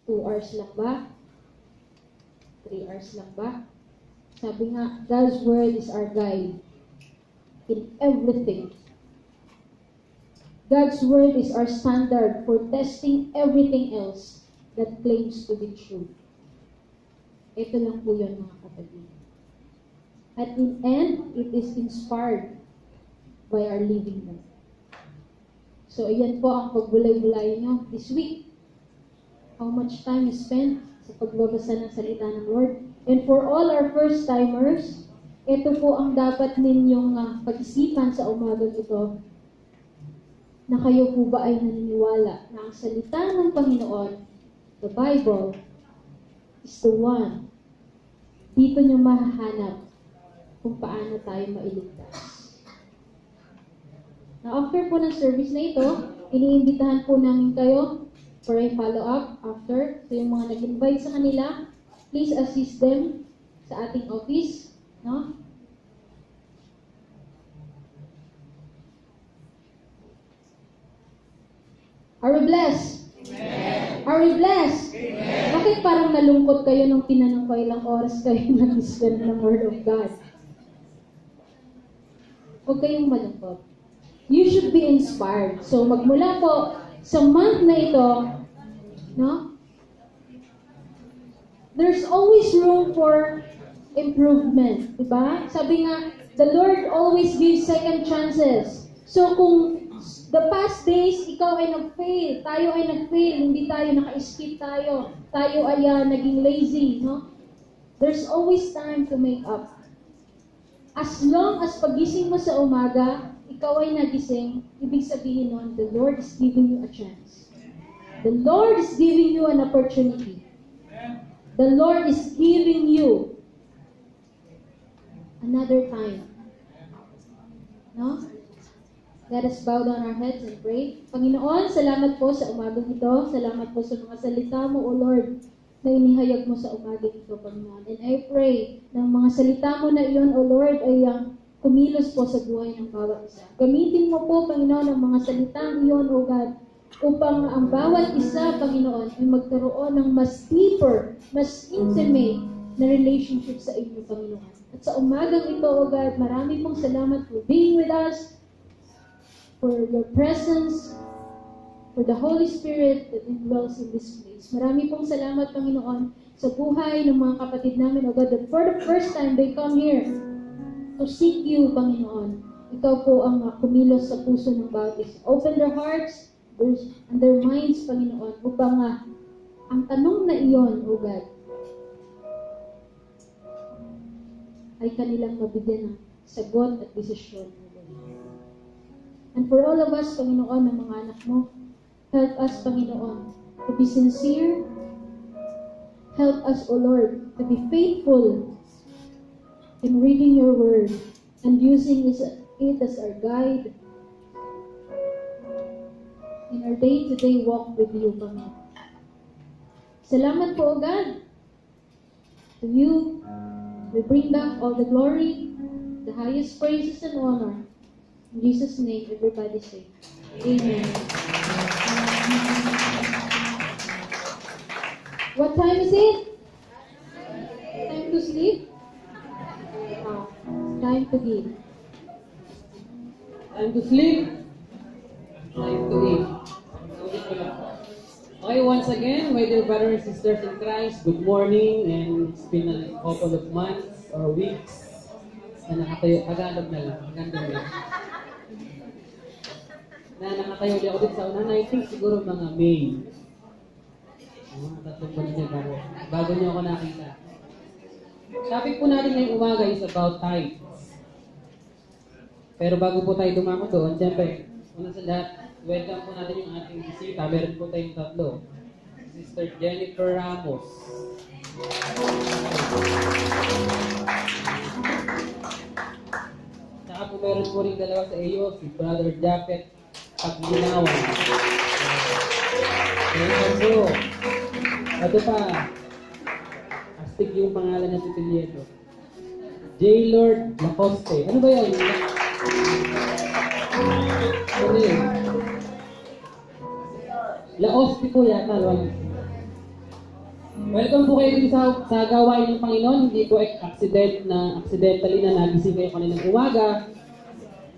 2 hours lang ba? 3 hours lang ba? Sabi nga, God's Word is our guide in everything. God's Word is our standard for testing everything else that claims to be true. Ito lang po yun, mga kapatid. At in end, it is inspired by our living God. So, ayan po ang pagbulay-bulay nyo this week. How much time you spent sa pagbabasa ng salita ng Lord. And for all our first-timers, ito po ang dapat ninyong pag-isipan sa umagang ito, na kayo po ba ay naniniwala na ang salita ng Panginoon, the Bible, is the one. Dito nyo mahahanap kung paano tayo mailigtas. Now, after po ng service na ito, iniimbitahan po namin kayo for a follow-up after. So, yung mga nag-invite sa kanila, please assist them sa ating office. No? Are we blessed? Amen. Are we blessed? Amen. Bakit parang nalungkot kayo nung tinanong ko ilang oras kayo nag-spend ng Word of God? Huwag kayong malungkot. You should be inspired. So, magmula po sa month na ito, no? There's always room for improvement. Diba? Sabi nga, the Lord always gives second chances. So, kung the past days, ikaw ay nag-fail, tayo ay nag-fail, hindi tayo naka-skip tayo ay naging lazy, no? There's always time to make up. As long as pagising mo sa umaga, ikaw ay nagising, ibig sabihin nun, the Lord is giving you a chance. The Lord is giving you an opportunity. The Lord is giving you another time. No? Let us bow down our heads and pray. Panginoon, salamat po sa umagang ito. Salamat po sa mga salita mo, O Lord, na inihayag mo sa umagang ito, Panginoon. And I pray na mga salita mo na iyon, O Lord, ay kumilos po sa buhay ng bawat isa. Gamitin mo po, Panginoon, ang mga salitang iyon, O God, upang ang bawat isa, Panginoon, ay magkaroon ng mas deeper, mas intimate na relationship sa inyo, Panginoon. At sa umagang ito, O God, marami pong salamat for being with us, for your presence, for the Holy Spirit that indwells in this place. Marami pong salamat, Panginoon, sa buhay ng mga kapatid namin, O God, that for the first time they come here to seek you, Panginoon. Ikaw po ang kumilos sa puso ng bawat isa. Open their hearts and their minds, Panginoon, upang ang tanong na iyon, O God, ay kanilang mabigyan ng sagot at desisyon, O God. And for all of us, Panginoon, ng mga anak mo, help us, Panginoon, to be sincere. Help us, O Lord, to be faithful in reading your word and using it as our guide in our day-to-day walk with you, Panginoon. Salamat po, O God. To you, we bring back all the glory, the highest praises and honor. In Jesus' name, everybody say, Amen. What time is it? Time to sleep? Time to give. Time to sleep. Time to eat. Okay, once again, my dear brothers and sisters in Christ, good morning, and it's been a couple of months or weeks na nakatayo, Tagalog na lang, na nakatayo di ako dito sa una, I think siguro mga May. Mga 3 buwan niya bago niyo ako nakita. Topic po natin ngayong umaga is about tithes. Pero bago po tayo dumako doon, siyempre, una sa lahat, welcome po natin yung ating bisita. Meron po tayong 3. Sister Jennifer Ramos. Saka po meron po rin 2 sa iyo, si Brother Jacket Paglinawan. Welcome po. Ito pa, astig yung pangalan ng titilyeto. J. Lord Lacoste. Ano ba yun? Ano yun? Laoste po yata. Welcome po kayo dito sa gawain ng Panginoon. Hindi po accidentally na nagising kayo kaninang umaga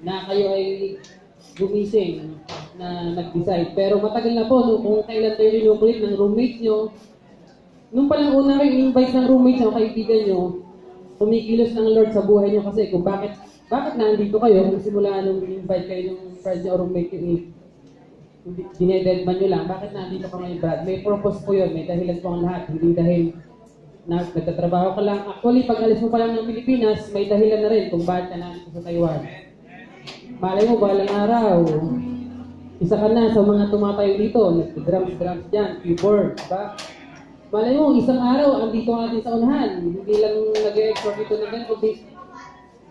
na kayo ay gumising na nag-decide. Pero matagal na po, kung kailan tayo rinukulit ng roommate nyo, nung palang una kayo invite ng roommate nyo, kaibigan nyo, kumikilos ng Lord sa buhay nyo kasi kung bakit nandito kayo, kung simula nung invite kayo ng friend nyo o roommate nyo, dinededman nyo lang, bakit nandito ka ngayon, Brad? May purpose po yun, may dahilan po ang lahat, hindi dahil nagtatrabaho ka lang. Actually, pag alis mo pa lang ng Pilipinas, may dahilan na rin kung bakit ka nandito sa Taiwan. Malay mo, balang araw, isa ka na sa mga tumatayo dito, nag-drums dyan, keyboard, diba? Malay mo, isang araw, andito natin sa unahan, hindi lang nag-e-export dito na ganito,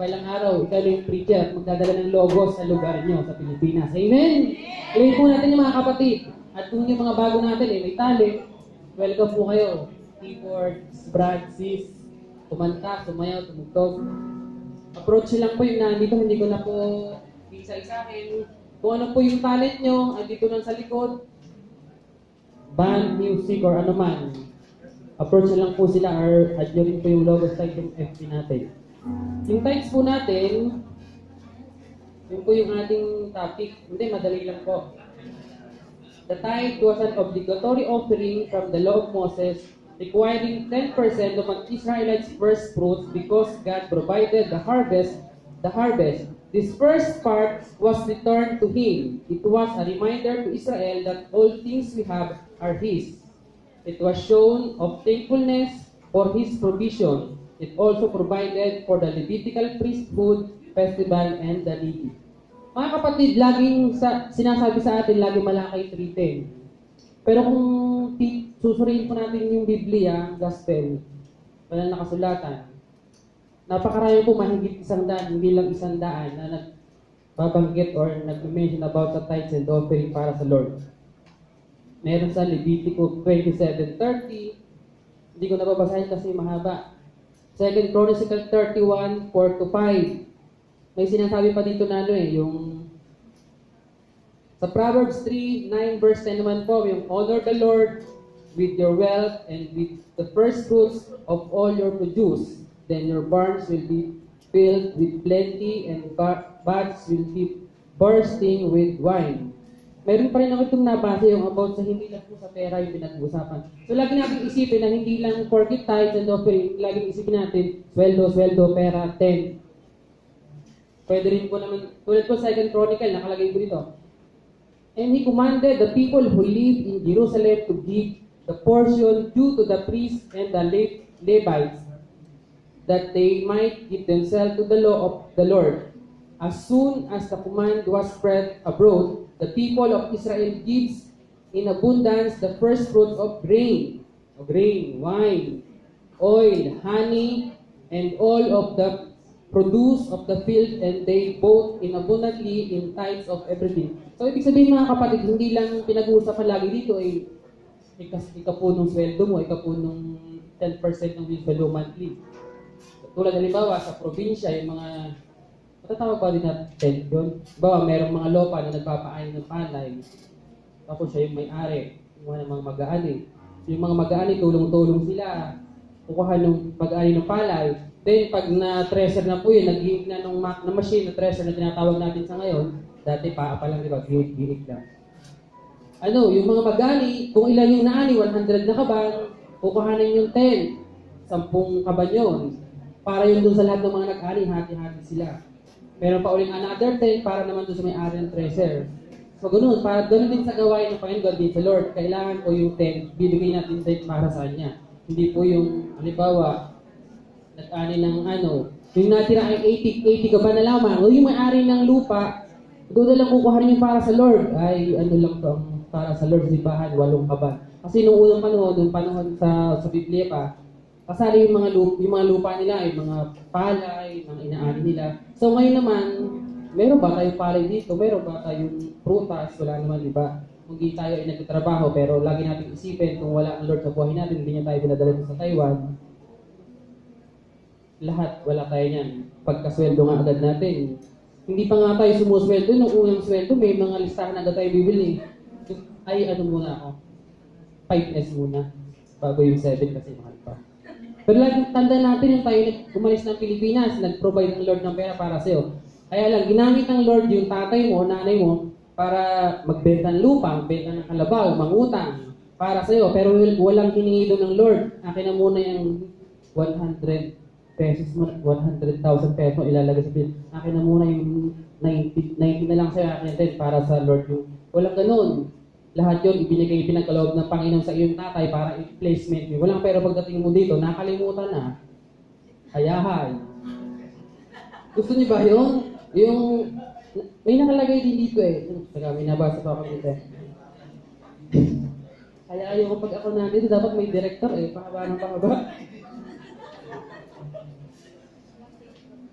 balang araw, ikaw yung preacher, magdadala ng logo sa lugar nyo, sa Pilipinas. Amen? Gawin po natin yung mga kapatid. At kung yung mga bago natin, may talent, welcome po kayo. Keyboard, Brad, sis, kumanta, sumayaw, tumugtog. Approach lang po yung nandito, hindi ko na po isa-isa akin. Kung ano po yung talent nyo, andito lang sa likod, band, music, or ano man. Approach lang po sila or add nyo rin po yung logo sa yung FB natin. Yung tithes po natin, yun po yung ating topic. Hindi, madali lang po. The tithe was an obligatory offering from the law of Moses, requiring 10% of an Israelite's first fruits because God provided the harvest. This first part was returned to him. It was a reminder to Israel that all things we have are his. It was shown of thankfulness for his provision. It also provided for the Levitical priesthood, festival, and the needy. Mga kapatid, laging sinasabi sa atin, laging Malakay 3:10. Pero kung susuriin po natin yung Biblia, Gospel, walang nakasulatan. Napakarami po, mahigit 100, hindi lang 100 na nagbabanggit or nag-mention about the tithes and offering para sa Lord. Meron sa Leviticus 27:30, hindi ko nababasahin kasi mahaba. 2 Chronicles 31, 4-5. May sinasabi pa dito na yung sa Proverbs 3, 9 verse 10 naman po, yung honor the Lord with your wealth and with the first fruits of all your produce. Then your barns will be filled with plenty and vats will be bursting with wine. Meron pa rin ako itong nabasa yung about sa hindi lang po sa pera yung pinag-uusapan. So lagi natin isipin na hindi lang forget tithes and offering, lagi isipin natin, sweldo, pera, 10. Pwede rin po naman, tulad po 2 Chronicle, nakalagay po dito. And he commanded the people who lived in Jerusalem to give the portion due to the priests and the Levites, that they might give themselves to the law of the Lord. As soon as the command was spread abroad, the people of Israel gives in abundance the first fruits of grain, wine, oil, honey, and all of the produce of the field, and they both in abundantly in tithes of everything. So, ibig sabihin mga kapatid, hindi lang pinag-uusapan lagi dito ay ikapunong sweldo mo, ikapunong 10% ng sweldo monthly. Tulad halimbawa sa probinsya, yung mga matatawag ba din na tent yun? Bawa, merong mga lopa na nagpapaain ng palay. Tapos siya yung may-ari, yung mga mag-aani. Yung mga mag-aani, tulong-tulong sila. Kukuha ng mag-aani ng palay. Then, pag na-treasure na po yun, nag-giig na ng machine na treasure na tinatawag natin sa ngayon, dati pa lang, di ba? Giig lang. Yung mga mag-aani, kung ilan yung naani, 100 na kaban, kukuhanin yung 10. 10 kaban yun. Para yun dun sa lahat ng mga nag-aani, hati-hati sila. Meron pa uling another 10 para naman doon sa may-ari ng treasure. So, ganun din sa gawain ng Panginoon, din sa Lord. Kailangan po yung 10, bibigay natin 10 para sa Kanya. Hindi po yung, halimbawa, nag-ani ng yung natira ay 80 ka ba na lamang, o yung may-ari ng lupa, doon na lang kukuhanin yung para sa Lord. Ay, lang to, para sa Lord, sibahan, 8 ka ba. Kasi nung unang panahon sa Biblia pa, kasali yung mga lupa nila, yung mga palay, mga inaani nila. So ngayon naman, meron ba tayong palay dito? Meron ba tayong prutas? Wala naman, di ba? Kung di tayo ay nagtatrabaho, pero lagi natin isipin kung wala ang Lord sa buhay natin, hindi niya tayo pinadala sa Taiwan. Lahat, wala tayo niyan. Pagkasweldo nga agad natin. Hindi pa nga tayo sumusweldo. Nung unang sweldo, may mga listahan agad tayo bibili. Ay, muna ako? 5S muna. bago yung 7 kasi mahal pa. Pero lagi tanda natin yung tayo umalis ng Pilipinas, nag-provide ng Lord ng pera para sa'yo. Kaya lang, ginamit ng Lord yung tatay mo, nanay mo, para magbenta ng lupa, magbenta ng kalabaw, mangutang para sa'yo. Pero walang hiningi doon ng Lord. Akin na muna yung 100 pesos mo, 100,000 pesos ilalagay sa bill. Akin na muna yung 90 na lang sa'yo, akin din para sa Lord yung. Walang ganun. Lahat yun, ibinigay, pinagkaloob ng Panginoon sa iyong tatay para i-placement. Walang pera pagdating mo dito, nakalimutan na. Hayahay. Gusto niyo ba yun? Yung, may nakalagay din dito eh. Saka may nabasa pa ako dito eh. Kaya ayaw ko pag ako nandito, dapat may director eh. Pahaba ng pahaba.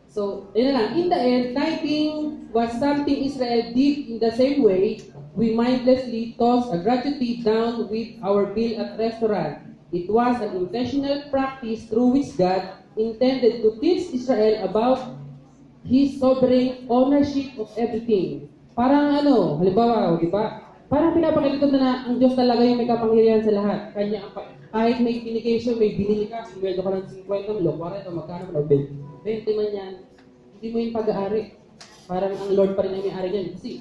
So, yun na lang. In the end, tithing was something Israel did in the same way. We mindlessly tossed a gratuity down with our bill at restaurant. It was an intentional practice through which God intended to teach Israel about His sovereign ownership of everything. Parang ano, halimbawa, di ba? Parang pinapakita na ang Diyos talaga yung may kapangyarihan sa lahat. Kanya, kahit may communication, may binili ka, sweldo ka ng 50 milo, 40, magkano mo, 20 man yan, hindi mo yung pag-aari. Parang ang Lord pa rin ang may-ari niyan. Kasi,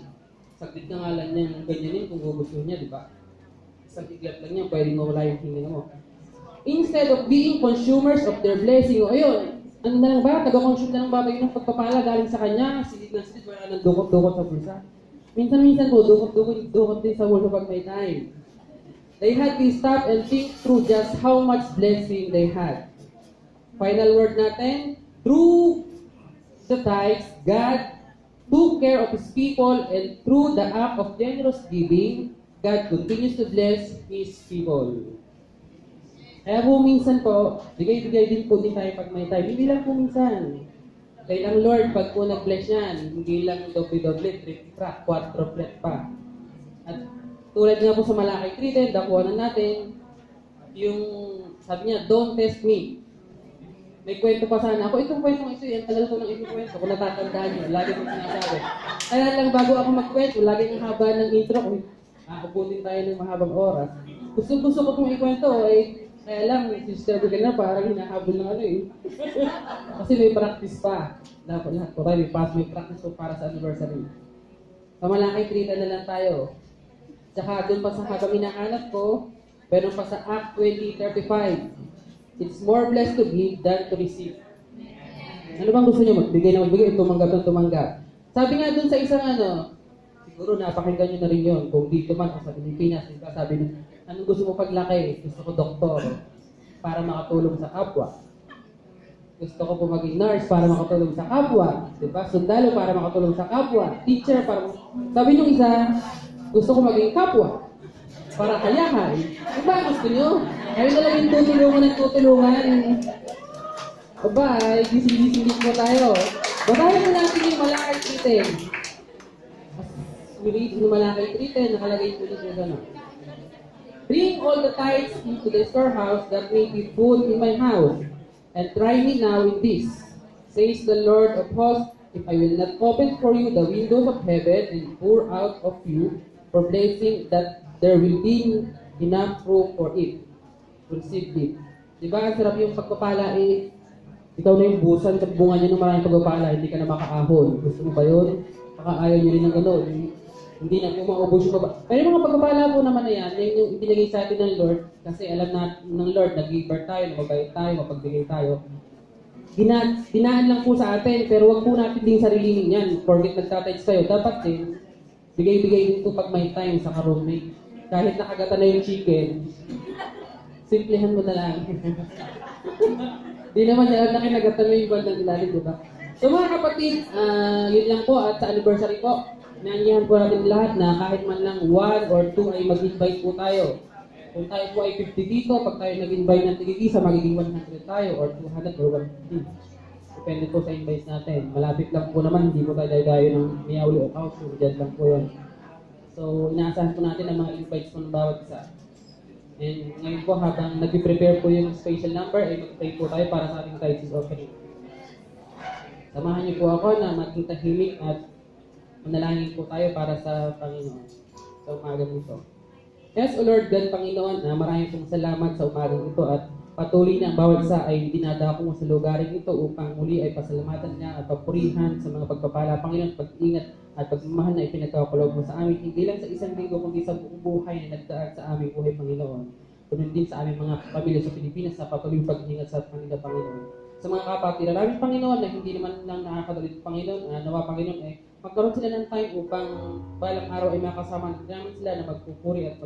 saglit na nga lang niya yung ganyanin kung gusto niya, di ba? Isang iglat lang niya, pwede mawala yung hininga mo. Instead of being consumers of their blessing, o ayun, ano na lang ba? Taga-consume na lang ba yung pagpapala galing sa kanya? Silid na silid, wala nang dukot-dukot sa bulsa. Minsan-minsan po, dukot din sa bulsa pag may time. They had to stop and think through just how much blessing they had. Final word natin, through the tithes, God took care of His people, and through the act of generous giving, God continues to bless His people. Kaya po minsan po, bigay-bigay din po din tayo pag may time. Hindi lang po minsan. Kaya lang Lord, pag po nag-bless yan, hindi lang doble-doble, triple, quadruplet pa. At tulad nga po sa Malaki 3:10, dakuha na natin, yung sabi niya, don't test me. May kwento pa sana ako. Itong kwentong ito, yan talaga ko ng ikikwento. Kung natatandaan niyo, lagi kong sinasabi. Kaya lang bago ako magkwento, lagi ang haba ng intro ko. Abutin tayo ng mahabang oras. Gusto ko itong ikwento, eh, kaya lang, sister ko na parang hinahabol ng ano eh. Kasi may practice pa. Dapat lahat po tayo, may practice po para sa anniversary. Pamalakay 3 na lang tayo. Tsaka doon pa sa habang hinahanap ko, pero pa sa Act 20:35. It's more blessed to give than to receive. Ano bang gusto niyo? Magbigay na magbigay, tumanggap na tumanggap. Sabi nga dun sa isang ano, siguro napakinggan niyo na rin yun. Kung dito man o sa Pilipinas, diba, sabi nyo, anong gusto mo paglaki? Gusto ko doktor para makatulong sa kapwa. Gusto ko po maging nurse para makatulong sa kapwa. Diba? Sundalo para makatulong sa kapwa. Teacher para... Sabi nung isa, gusto ko maging kapwa para kayahan. Diba gusto nyo? Kayo na lang yung tutulungan. Bye-bye. Gising-gising po tayo. Babahin mo natin yung Malaki 3:10. Read yung Malaki 3:10. Nakalagay po dito sa ano. Bring all the tithes into the storehouse that may be food in my house. And try me now in this, says the Lord of hosts, if I will not open for you the windows of heaven and pour out of you for blessing that there will be enough room for it. Receive it. Diba, ang sarap yung pagpapala eh, ikaw na yung busan sa bunga niyo ng maraming pagpapala, hindi ka na makaahon. Gusto mo ba yun? Baka ayaw nyo rin ng gano'n. Hindi na po maubos yung pagpapala. Pero yung mga pagpapala po naman na yan, yung ibinigay sa atin ng Lord, kasi alam na ng Lord, nag-giver tayo, mabait tayo, mapagbigay tayo. Dinaan lang po sa atin, pero wag po natin din sarilinin yan. Forget nagtatides kayo. Dapat din, bigay-bigay din po pag may time sa ka-roommate. Kahit nakagata na yung chicken, simplihan mo na lang. Di naman yan, nakinagatan mo yung bandang ilalim, di ba? So mga kapatid, yun lang po at sa anniversary po, nangihan po natin lahat na kahit man lang 1 or 2 ay mag-invite po tayo. Kung tayo po ay 50 dito, pag tayo nag-invite ng tigigisa, magiging 100 tayo or 200 or 150. Depende po sa invites natin. Malapit lang po naman, hindi po tayo dayo ng Miyauli o Kausu, dyan lang po yun. So inaasahan po natin ang mga invites po ng bawat isa. And ngayon po habang nag-prepare po yung special number, ay mag-pray po tayo para sa ating tithes offering. Samahan niyo po ako na maging tahimik at manalangin po tayo para sa Panginoon sa umaga nito. Yes, O Lord God, Panginoon, maraming pong salamat sa umagang ito at patuloy na ang bawat isa ay dinadako mo sa lugaring ito upang muli ay pasalamatan niya at papurihan sa mga pagpapala, Panginoon, pag-ingat at pagmamahal na ipinagkakalob mo sa amin, hindi lang sa isang linggo, kundi sa buong buhay na nagdaan sa aming buhay, Panginoon. Kunin din sa aming mga pamilya sa Pilipinas sa patuloy pag-ingat sa kanila, Panginoon. Sa mga kapatid namin, Panginoon, na hindi naman lang nakakadalit, Panginoon, nawa, Panginoon, magkaroon sila ng time upang balang araw ay makasama namin sila na magpupuri at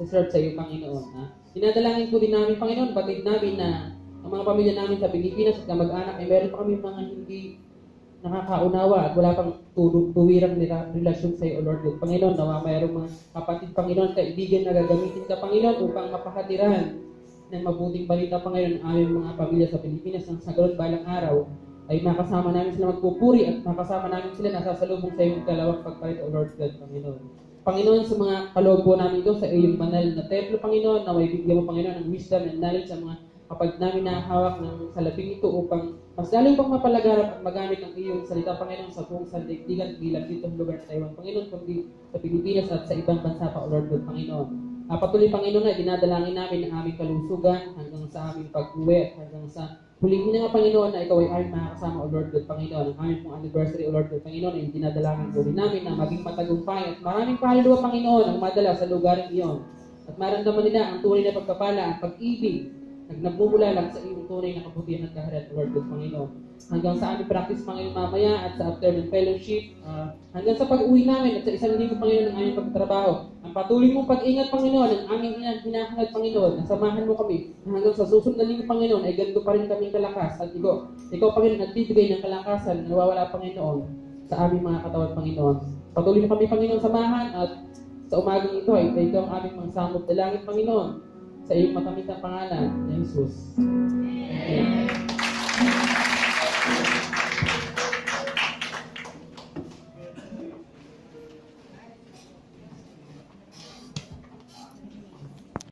serve sa iyo, Panginoon. Dinadalangin po din namin, Panginoon, batid namin na ang mga pamilya namin sa Pilipinas at kamag-anak ay meron pa kami mga hindi nakakaunawa at wala pang tuwirang relasyon sa iyo, O Lord. Panginoon, nawa mayroong mga kapatid, Panginoon, kaibigan na gagamitin ka, Panginoon, upang mapahatiran ng mabuting balita, Panginoon, ang aming mga pamilya sa Pilipinas nang sa ganoon balang araw ay makasama namin sila magpupuri at makasama namin sila nasasalubong sa iyong kalawang pagpalit, O Lord God, Panginoon. Panginoon, sa mga kaloob po namin ito, sa iyong banal na templo, Panginoon, na may bigyan mo, Panginoon, ng wisdom and knowledge sa mga kapag namin nakahawak ng salaping ito upang mas lalong pang mapalagarap at magamit ang iyong salita, Panginoon, sa buong sandaigdigan, bilang dito sa lugar ng Taiwan, Panginoon, kundi sa Pilipinas at sa ibang bansa pa, O Lord God, Panginoon. Patuloy, Panginoon, ay dinadalangin namin ang aming kalusugan hanggang sa aming pag-uwi at hanggang sa huling na nga, Panginoon, na ikaw ay aming makakasama, O Lord God, Panginoon. Ang aming pong anniversary, O Lord God, Panginoon, ay dinadalangin po rin namin na maging matagumpay at maraming kaluluwa, Panginoon, ang madala sa lugaring iyon. At maramdaman nila ang tunay na pagpapala, ang pag-ibig, nagmumula lang sa iyong tunay na kabutihan at kaharian, Lord God, Panginoon. Hanggang sa aming practice, Panginoon, mamaya at sa afternoon fellowship, hanggang sa pag-uwi namin at sa isang linggo, Panginoon, ng aming pagtatrabaho. Ang patuloy mong pag-ingat, Panginoon, ang aming hinahangad, Panginoon, nasamahan mo kami hanggang sa susunod na linggo, Panginoon, ay ganito pa rin kaming kalakas. At ikaw, Panginoon, nagbibigay ng kalakasan na nawawala, Panginoon, sa aming mga katawan, Panginoon. Patuloy mo kami, Panginoon, samahan at sa umagang ito ay ito ang aming mga samot na langit, Panginoon, sa iyong matamis na pangalan ni Jesus. Amen.